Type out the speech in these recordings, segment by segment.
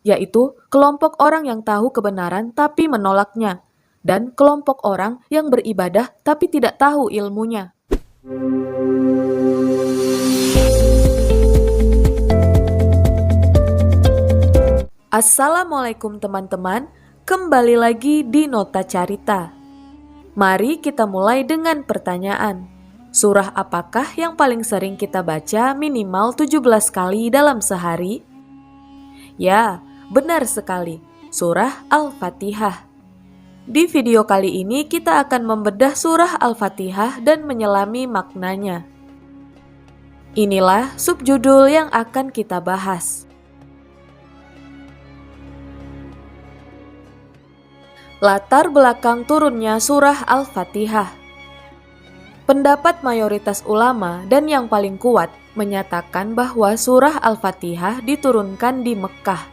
yaitu kelompok orang yang tahu kebenaran tapi menolaknya, dan kelompok orang yang beribadah tapi tidak tahu ilmunya. Assalamualaikum teman-teman, kembali lagi di Nota Carita. Mari kita mulai dengan pertanyaan. Surah apakah yang paling sering kita baca minimal 17 kali dalam sehari? Ya, benar sekali, Surah Al-Fatihah. Di video kali ini kita akan membedah Surah Al-Fatihah dan menyelami maknanya. Inilah subjudul yang akan kita bahas. Latar belakang turunnya Surah Al-Fatihah. Pendapat mayoritas ulama dan yang paling kuat menyatakan bahwa Surah Al-Fatihah diturunkan di Mekkah.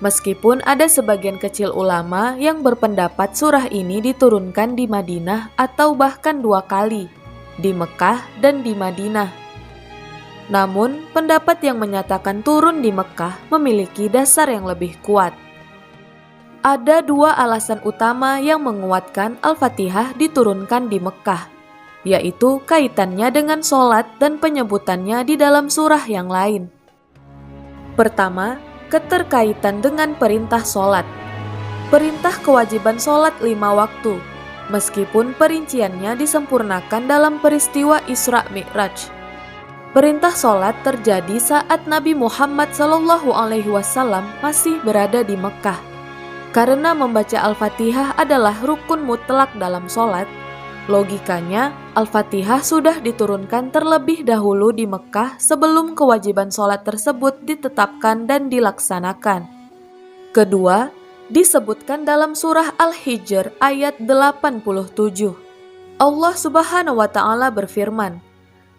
Meskipun ada sebagian kecil ulama yang berpendapat surah ini diturunkan di Madinah atau bahkan 2 kali, di Mekkah dan di Madinah. Namun, pendapat yang menyatakan turun di Mekkah memiliki dasar yang lebih kuat. Ada 2 alasan utama yang menguatkan Al-Fatihah diturunkan di Mekkah, yaitu kaitannya dengan sholat dan penyebutannya di dalam surah yang lain. Pertama, keterkaitan dengan perintah sholat. Perintah kewajiban sholat 5 waktu, meskipun perinciannya disempurnakan dalam peristiwa Isra Mi'raj. Perintah sholat terjadi saat Nabi Muhammad SAW masih berada di Mekkah. Karena membaca Al-Fatihah adalah rukun mutlak dalam sholat, logikanya Al-Fatihah sudah diturunkan terlebih dahulu di Mekkah sebelum kewajiban sholat tersebut ditetapkan dan dilaksanakan. Kedua, disebutkan dalam surah Al-Hijr ayat 87. Allah Subhanahu wa Ta'ala berfirman,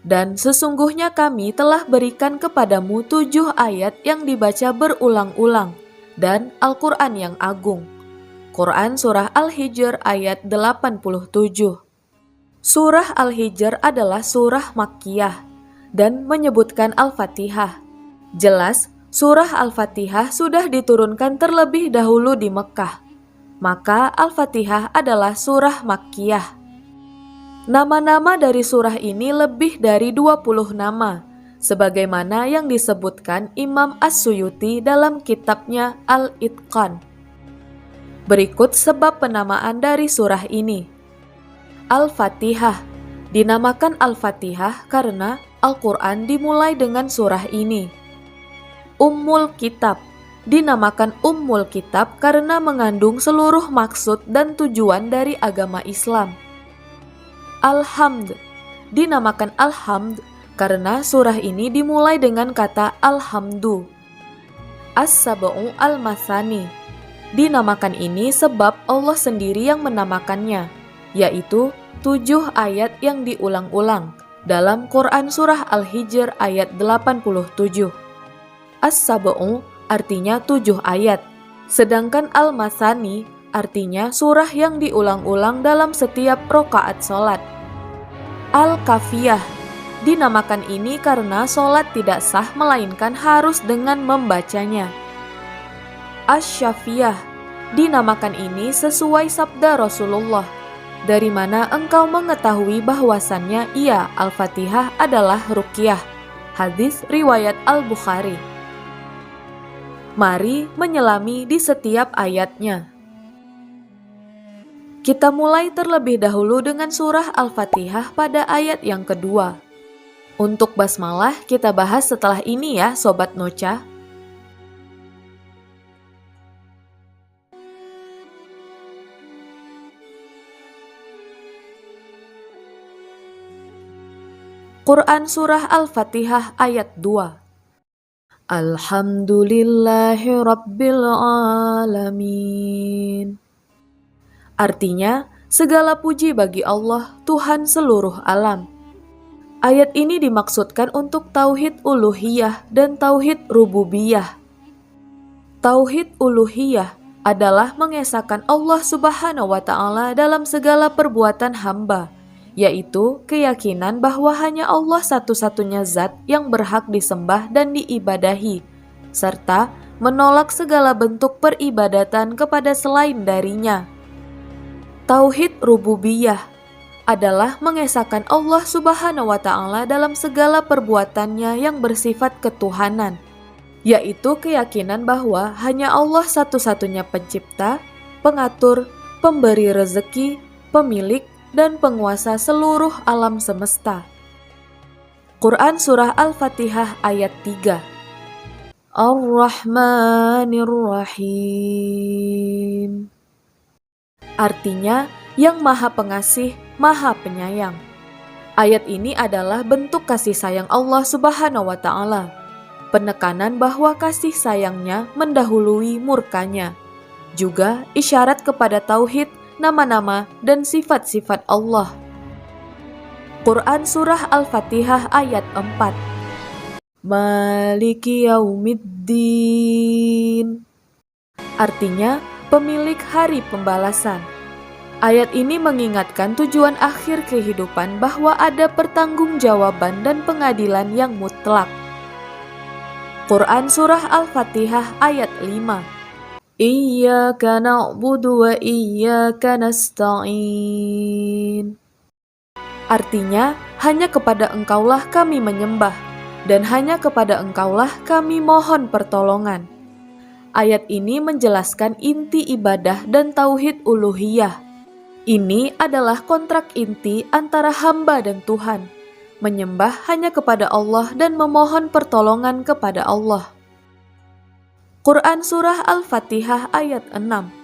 "Dan sesungguhnya kami telah berikan kepadamu 7 ayat yang dibaca berulang-ulang, dan Al-Quran yang agung." Quran Surah Al-Hijr ayat 87. Surah Al-Hijr adalah surah Makkiyah dan menyebutkan Al-Fatihah. Jelas, surah Al-Fatihah sudah diturunkan terlebih dahulu di Mekkah. Maka Al-Fatihah adalah surah Makkiyah. Nama-nama dari surah ini lebih dari 20 nama, sebagaimana yang disebutkan Imam As-Suyuti dalam kitabnya Al-Itqan. Berikut sebab penamaan dari surah ini. Al-Fatihah. Dinamakan Al-Fatihah karena Al-Quran dimulai dengan surah ini. Ummul Kitab. Dinamakan Ummul Kitab karena mengandung seluruh maksud dan tujuan dari agama Islam. Al-Hamd. Dinamakan Al-Hamd karena surah ini dimulai dengan kata Alhamdu. As-Sab'u Al-Masani. Dinamakan ini sebab Allah sendiri yang menamakannya, yaitu 7 ayat yang diulang-ulang dalam Quran Surah Al-Hijr ayat 87. As-Sab'u artinya 7 ayat, sedangkan Al-Masani artinya surah yang diulang-ulang dalam setiap rokaat sholat. Al-Kafiyah. Dinamakan ini karena sholat tidak sah melainkan harus dengan membacanya. Asy-Syafiyah. Dinamakan ini sesuai sabda Rasulullah, "Dari mana engkau mengetahui bahwasannya ia Al-Fatihah adalah ruqyah?" Hadis riwayat Al-Bukhari. Mari menyelami di setiap ayatnya. Kita mulai terlebih dahulu dengan surah Al-Fatihah pada ayat yang kedua. Untuk basmalah kita bahas setelah ini ya Sobat Noca. Quran Surah Al-Fatihah ayat 2. Alhamdulillahi Rabbil Alamin. Artinya, segala puji bagi Allah, Tuhan seluruh alam. Ayat ini dimaksudkan untuk tauhid uluhiyah dan tauhid rububiyah. Tauhid uluhiyah adalah mengesahkan Allah Subhanahu wa Ta'ala dalam segala perbuatan hamba, yaitu keyakinan bahwa hanya Allah satu-satunya zat yang berhak disembah dan diibadahi, serta menolak segala bentuk peribadatan kepada selain darinya. Tauhid rububiyah adalah mengesahkan Allah Subhanahu wa Ta'ala dalam segala perbuatannya yang bersifat ketuhanan, yaitu keyakinan bahwa hanya Allah satu-satunya pencipta, pengatur, pemberi rezeki, pemilik, dan penguasa seluruh alam semesta. Quran Surah Al-Fatihah ayat 3. Ar-Rahmanir-Rahim. Artinya, yang Maha Pengasih, Maha Penyayang. Ayat ini adalah bentuk kasih sayang Allah Subhanahu wa Ta'ala. Penekanan bahwa kasih sayangnya mendahului murkanya. Juga isyarat kepada tauhid, nama-nama, dan sifat-sifat Allah. Quran Surah Al-Fatihah ayat 4. Maliki yaumiddin. Artinya, pemilik hari pembalasan. Ayat ini mengingatkan tujuan akhir kehidupan bahwa ada pertanggungjawaban dan pengadilan yang mutlak. Quran Surah Al-Fatihah ayat 5. Iyyaka na'budu wa iyyaka nasta'in. Artinya, hanya kepada Engkaulah kami menyembah, dan hanya kepada Engkaulah kami mohon pertolongan. Ayat ini menjelaskan inti ibadah dan tauhid uluhiyah. Ini adalah kontrak inti antara hamba dan Tuhan, menyembah hanya kepada Allah dan memohon pertolongan kepada Allah. Quran Surah Al-Fatihah ayat 6.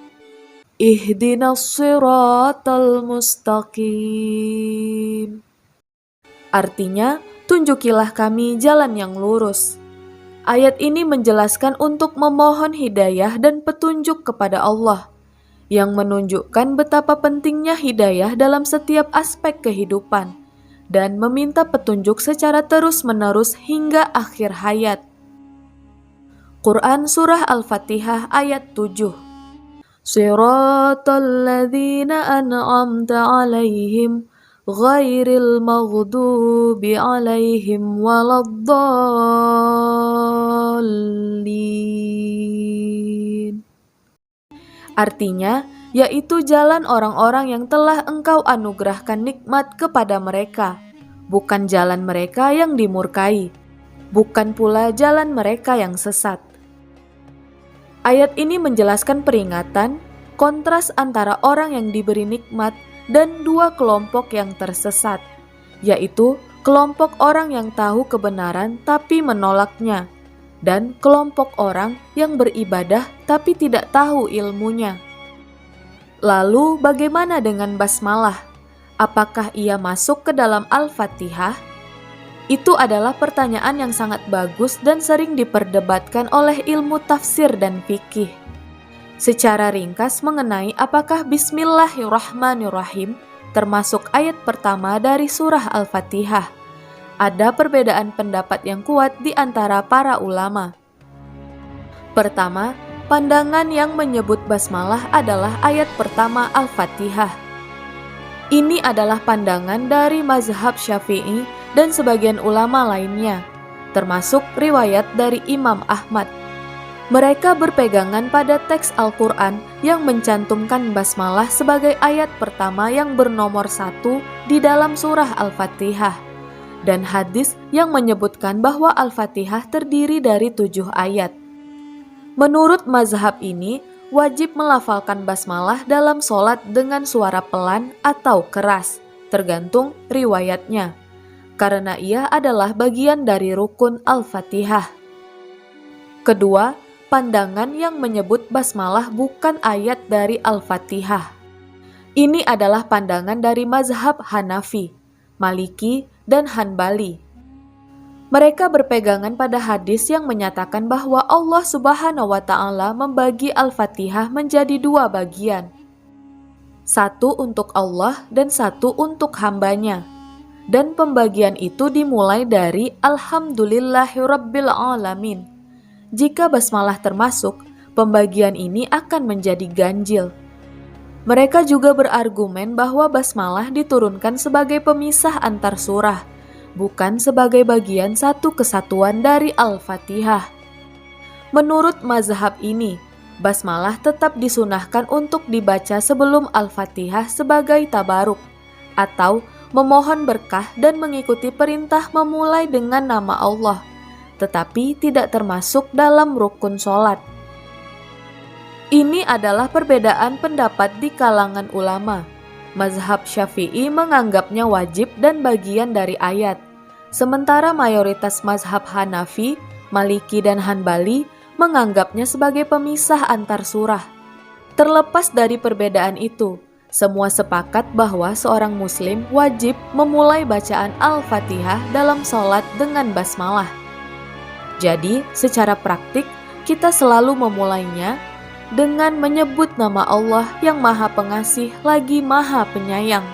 Ihdinas siratal mustaqim. Artinya, tunjukilah kami jalan yang lurus. Ayat ini menjelaskan untuk memohon hidayah dan petunjuk kepada Allah, yang menunjukkan betapa pentingnya hidayah dalam setiap aspek kehidupan, dan meminta petunjuk secara terus-menerus hingga akhir hayat. Quran Surah Al-Fatihah ayat 7. Siratal ladzina an'amta alaihim ghairil maghdubi alaihim waladdallin. Artinya, yaitu jalan orang-orang yang telah Engkau anugerahkan nikmat kepada mereka, bukan jalan mereka yang dimurkai, bukan pula jalan mereka yang sesat. Ayat ini menjelaskan peringatan, kontras antara orang yang diberi nikmat dan dua kelompok yang tersesat, yaitu kelompok orang yang tahu kebenaran tapi menolaknya, dan kelompok orang yang beribadah tapi tidak tahu ilmunya. Lalu bagaimana dengan basmalah? Apakah ia masuk ke dalam Al-Fatihah? Itu adalah pertanyaan yang sangat bagus dan sering diperdebatkan oleh ilmu tafsir dan fikih. Secara ringkas mengenai apakah Bismillahirrahmanirrahim termasuk ayat pertama dari surah Al-Fatihah, ada perbedaan pendapat yang kuat di antara para ulama. Pertama, pandangan yang menyebut basmalah adalah ayat pertama Al-Fatihah. Ini adalah pandangan dari mazhab Syafi'i dan sebagian ulama lainnya, termasuk riwayat dari Imam Ahmad. Mereka berpegangan pada teks Al-Quran yang mencantumkan basmalah sebagai ayat pertama yang bernomor 1 di dalam surah Al-Fatihah, dan hadis yang menyebutkan bahwa Al-Fatihah terdiri dari 7 ayat. Menurut mazhab ini, wajib melafalkan basmalah dalam sholat dengan suara pelan atau keras, tergantung riwayatnya, karena ia adalah bagian dari rukun Al-Fatihah. Kedua, pandangan yang menyebut basmalah bukan ayat dari Al-Fatihah. Ini adalah pandangan dari mazhab Hanafi, Maliki, dan Hanbali. Mereka berpegangan pada hadis yang menyatakan bahwa Allah Subhanahu wa Ta'ala membagi Al-Fatihah menjadi 2 bagian. Satu untuk Allah dan satu untuk hambanya. Dan pembagian itu dimulai dari Alhamdulillahirabbil alamin. Jika basmalah termasuk, pembagian ini akan menjadi ganjil. Mereka juga berargumen bahwa basmalah diturunkan sebagai pemisah antar surah, bukan sebagai bagian satu kesatuan dari Al-Fatihah. Menurut mazhab ini, basmalah tetap disunahkan untuk dibaca sebelum Al-Fatihah sebagai tabaruk atau memohon berkah dan mengikuti perintah memulai dengan nama Allah, tetapi tidak termasuk dalam rukun sholat. Ini adalah perbedaan pendapat di kalangan ulama. Mazhab Syafi'i menganggapnya wajib dan bagian dari ayat, sementara mayoritas mazhab Hanafi, Maliki, dan Hanbali menganggapnya sebagai pemisah antar surah. Terlepas dari perbedaan itu, semua sepakat bahwa seorang muslim wajib memulai bacaan Al-Fatihah dalam sholat dengan basmalah. Jadi, secara praktik, kita selalu memulainya dengan menyebut nama Allah yang Maha Pengasih lagi Maha Penyayang.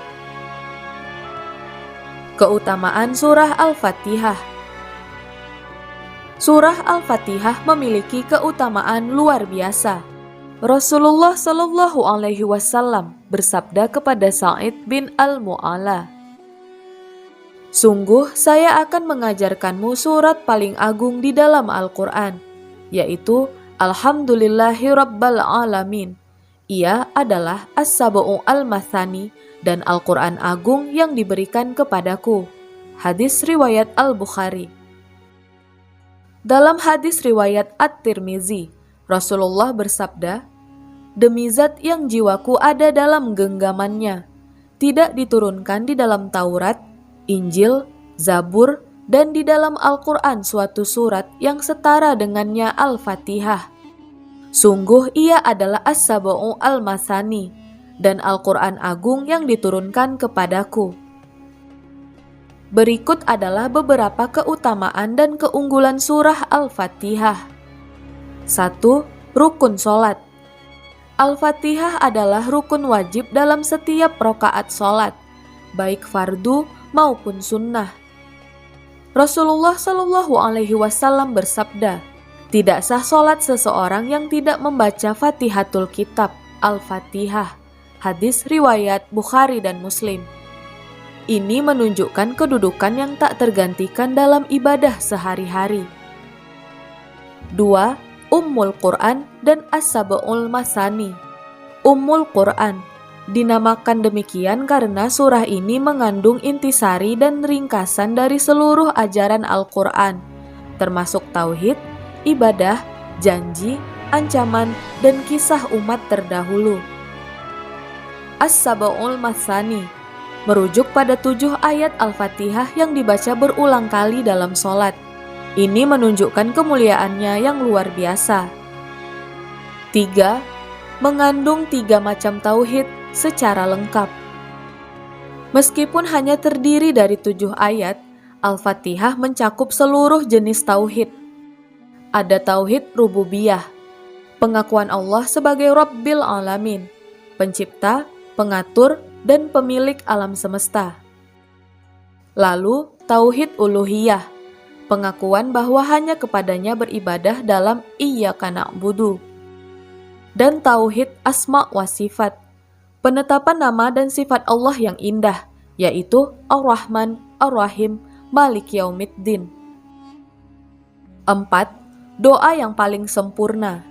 Keutamaan Surah Al-Fatihah. Surah Al-Fatihah memiliki keutamaan luar biasa. Rasulullah Shallallahu Alaihi Wasallam bersabda kepada Sa'id bin Al-Mu'alla, "Sungguh saya akan mengajarkanmu surat paling agung di dalam Al-Quran, yaitu Alhamdulillahi Rabbil Alamin. Ia adalah As-Sab'u Al-Mathani dan Al-Quran Agung yang diberikan kepadaku." Hadis riwayat Al-Bukhari. Dalam hadis riwayat At-Tirmizi, Rasulullah bersabda, "Demi zat yang jiwaku ada dalam genggamannya, tidak diturunkan di dalam Taurat, Injil, Zabur, dan di dalam Al-Quran suatu surat yang setara dengannya Al-Fatihah. Sungguh ia adalah As-Sab'u Al-Masani dan Al-Quran Agung yang diturunkan kepadaku." Berikut adalah beberapa keutamaan dan keunggulan surah Al-Fatihah. 1. Rukun sholat. Al-Fatihah adalah rukun wajib dalam setiap rakaat sholat, baik fardu maupun sunnah. Rasulullah Shallallahu Alaihi Wasallam bersabda, "Tidak sah sholat seseorang yang tidak membaca Fatihatul Kitab, Al-Fatihah." Hadis riwayat Bukhari dan Muslim. Ini menunjukkan kedudukan yang tak tergantikan dalam ibadah sehari-hari. 2. Ummul Quran dan As-Sab'ul Masani. Ummul Quran dinamakan demikian karena surah ini mengandung intisari dan ringkasan dari seluruh ajaran Al-Quran, termasuk tauhid, ibadah, janji, ancaman, dan kisah umat terdahulu. As-Sab'ul Masani merujuk pada 7 ayat Al-Fatihah yang dibaca berulang kali dalam sholat. Ini menunjukkan kemuliaannya yang luar biasa. 3. Mengandung 3 macam tauhid secara lengkap. Meskipun hanya terdiri dari 7 ayat, Al-Fatihah mencakup seluruh jenis tauhid. Ada tauhid rububiyah, pengakuan Allah sebagai Rabbil Alamin, pencipta, pengatur, dan pemilik alam semesta. Lalu tauhid uluhiyah, pengakuan bahwa hanya kepadanya beribadah dalam Iyyaka na'budu. Dan tauhid asma wa sifat, penetapan nama dan sifat Allah yang indah, yaitu Ar-Rahman, Ar-Rahim, Malik Yaumiddin. 4. Doa yang paling sempurna.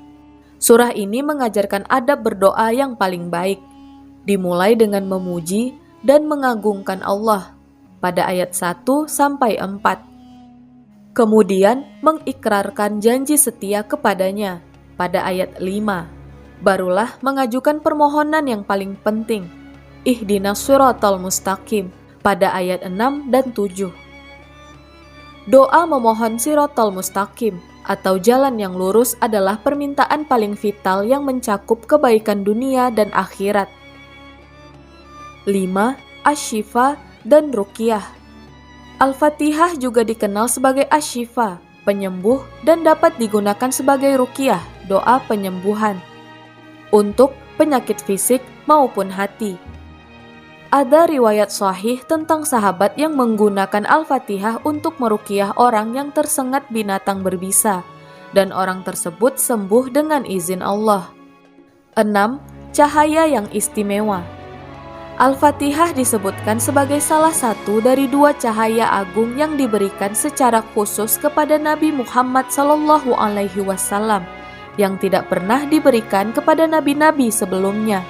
Surah ini mengajarkan adab berdoa yang paling baik, dimulai dengan memuji dan mengagungkan Allah pada ayat 1-4. Kemudian mengikrarkan janji setia kepadanya pada ayat 5. Barulah mengajukan permohonan yang paling penting, Ihdinas Shiratal Mustaqim, pada ayat 6 dan 7. Doa memohon Shiratal Mustaqim atau jalan yang lurus adalah permintaan paling vital yang mencakup kebaikan dunia dan akhirat. 5. Asy-Syifa dan Ruqyah. Al-Fatihah juga dikenal sebagai Asy-Syifa, penyembuh, dan dapat digunakan sebagai Ruqyah, doa penyembuhan, untuk penyakit fisik maupun hati. Ada riwayat sahih tentang sahabat yang menggunakan Al-Fatihah untuk meruqyah orang yang tersengat binatang berbisa, dan orang tersebut sembuh dengan izin Allah. 6. Cahaya yang istimewa. Al-Fatihah disebutkan sebagai salah satu dari dua cahaya agung yang diberikan secara khusus kepada Nabi Muhammad SAW yang tidak pernah diberikan kepada nabi-nabi sebelumnya.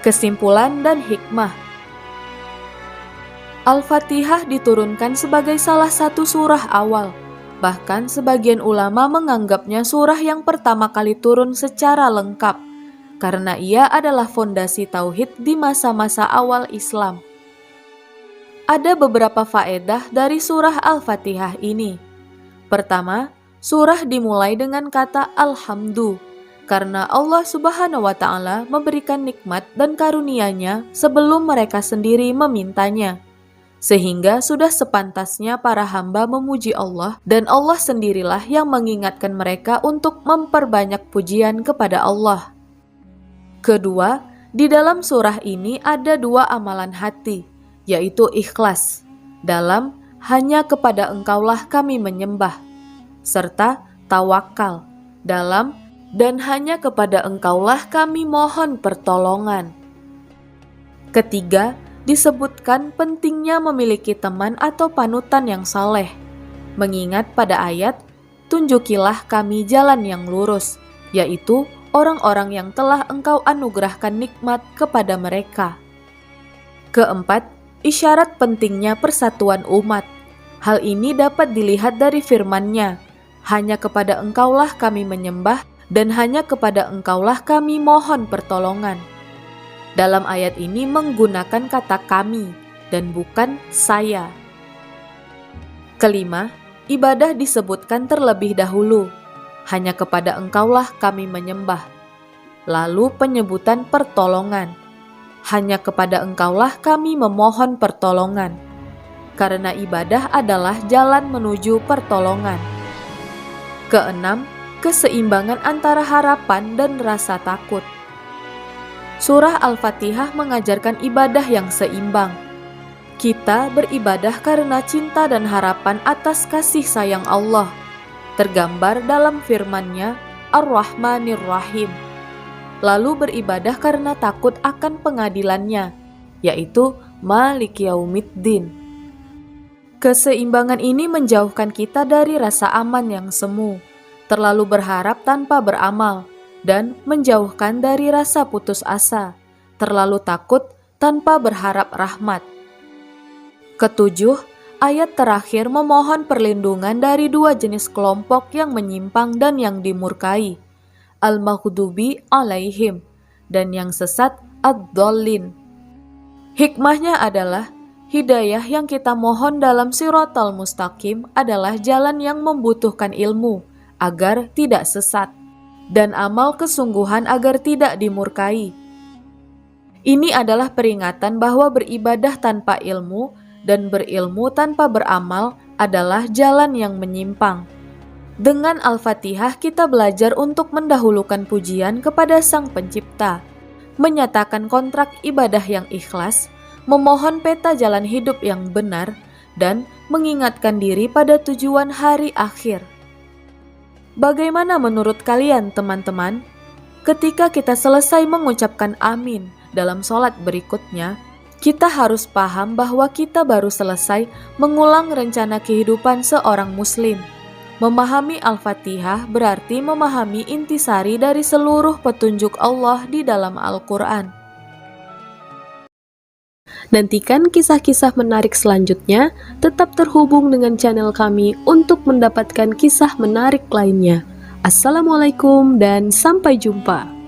Kesimpulan dan hikmah. Al-Fatihah diturunkan sebagai salah satu surah awal. Bahkan sebagian ulama menganggapnya surah yang pertama kali turun secara lengkap, karena ia adalah fondasi tauhid di masa-masa awal Islam. Ada beberapa faedah dari surah Al-Fatihah ini. Pertama, surah dimulai dengan kata Alhamdu, karena Allah Subhanahu wa Ta'ala memberikan nikmat dan karunia-Nya sebelum mereka sendiri memintanya. Sehingga sudah sepantasnya para hamba memuji Allah, dan Allah sendirilah yang mengingatkan mereka untuk memperbanyak pujian kepada Allah. Kedua, di dalam surah ini ada dua amalan hati, yaitu ikhlas, dalam hanya kepada Engkaulah kami menyembah, serta tawakal, dalam dan hanya kepada Engkaulah kami mohon pertolongan. Ketiga, disebutkan pentingnya memiliki teman atau panutan yang saleh, mengingat pada ayat, tunjukilah kami jalan yang lurus, yaitu orang-orang yang telah Engkau anugerahkan nikmat kepada mereka. Keempat, isyarat pentingnya persatuan umat. Hal ini dapat dilihat dari firman-Nya, hanya kepada Engkaulah kami menyembah, dan hanya kepada Engkaulah kami mohon pertolongan. Dalam ayat ini menggunakan kata kami dan bukan saya. Kelima, ibadah disebutkan terlebih dahulu. Hanya kepada Engkaulah kami menyembah. Lalu penyebutan pertolongan. Hanya kepada Engkaulah kami memohon pertolongan. Karena ibadah adalah jalan menuju pertolongan. Keenam, keseimbangan antara harapan dan rasa takut. Surah Al-Fatihah mengajarkan ibadah yang seimbang. Kita beribadah karena cinta dan harapan atas kasih sayang Allah, tergambar dalam firman-Nya Ar-Rahmanir Rahim. Lalu beribadah karena takut akan pengadilan-Nya, yaitu Malik Yaumiddin. Keseimbangan ini menjauhkan kita dari rasa aman yang semu, terlalu berharap tanpa beramal, dan menjauhkan dari rasa putus asa, terlalu takut tanpa berharap rahmat. Ketujuh, ayat terakhir memohon perlindungan dari dua jenis kelompok yang menyimpang dan yang dimurkai, al-maghdubi alaihim, dan yang sesat ad-dallin. Hikmahnya adalah, hidayah yang kita mohon dalam Shiratal Mustaqim adalah jalan yang membutuhkan ilmu, agar tidak sesat, dan amal kesungguhan agar tidak dimurkai. Ini adalah peringatan bahwa beribadah tanpa ilmu dan berilmu tanpa beramal adalah jalan yang menyimpang. Dengan Al-Fatihah kita belajar untuk mendahulukan pujian kepada Sang Pencipta, menyatakan kontrak ibadah yang ikhlas, memohon peta jalan hidup yang benar, dan mengingatkan diri pada tujuan hari akhir. Bagaimana menurut kalian teman-teman? Ketika kita selesai mengucapkan amin dalam sholat berikutnya, kita harus paham bahwa kita baru selesai mengulang rencana kehidupan seorang muslim. Memahami Al-Fatihah berarti memahami intisari dari seluruh petunjuk Allah di dalam Al-Quran. Nantikan kisah-kisah menarik selanjutnya, tetap terhubung dengan channel kami untuk mendapatkan kisah menarik lainnya. Assalamualaikum dan sampai jumpa.